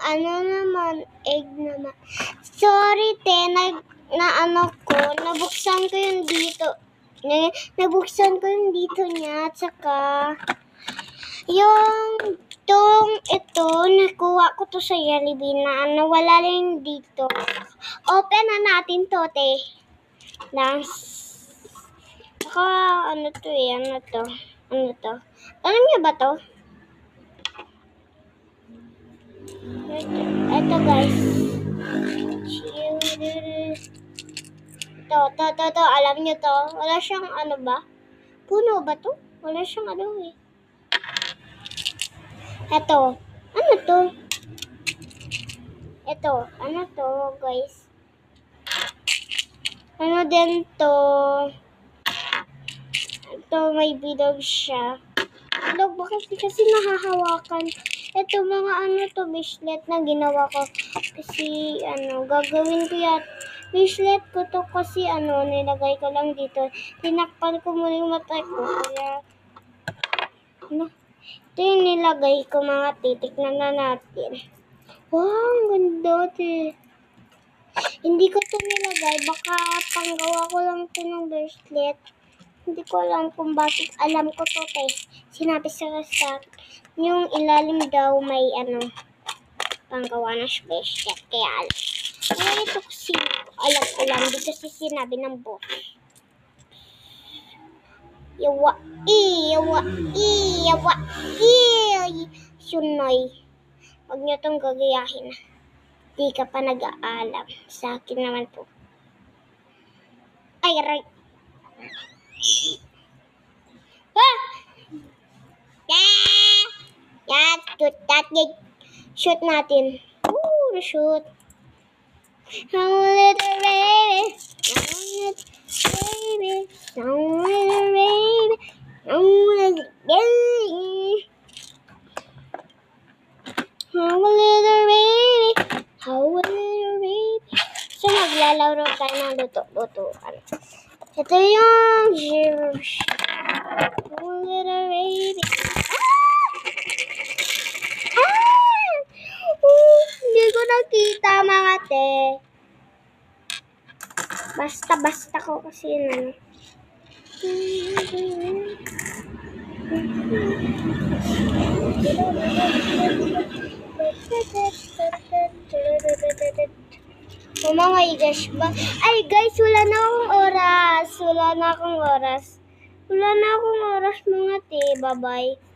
ano naman, egg naman. Sorry, te, nabuksan ko yung dito. Nabuksan ko yung dito niya, tsaka, yung ito, nakuha ko to sa Jollibee na wala lang dito. Open na natin to, te. Saka, ano to. Alam niyo ba to? Ito guys. Ito. Alam niyo to? Wala siyang ano ba? Puno ba to? Wala siyang ano eh. Ito. Ano to? Ito. Ano to guys? Ano din to? Ito may bilog siya. Bilog bakit kasi nahahawakan? Ito mga ano to, bracelet na ginawa ko. Kasi gagawin ko yan. Bracelet ko to kasi nilagay ko lang dito. Tinakpan ko muna yung mata ko. Kaya, ito yung nilagay ko mga titik na natin. Wow, ang ganda te. Hindi ko to nilagay. Baka panggawa ko lang to ng bracelet. Hindi ko alam kung bakit alam ko to te. Sinabi sa yung ilalim daw may panggawa ng bracelet. Kaya alam. Kaya ito kasi alam. Di kasi sinabi ng boss. Yawa. Sunoy. Huwag niyo itong gagayahin. Di ka pa nag-aalam. Sa akin naman po. Ay, aray. Shoot natin. Shoot. Little baby. So, maglalaro tayo ng luto-lutoan. Ito yung little baby. Hindi ko nakita mga te. Basta ko kasi yun mga igas ba? Ay guys, wala na akong oras mga te. Bye-bye.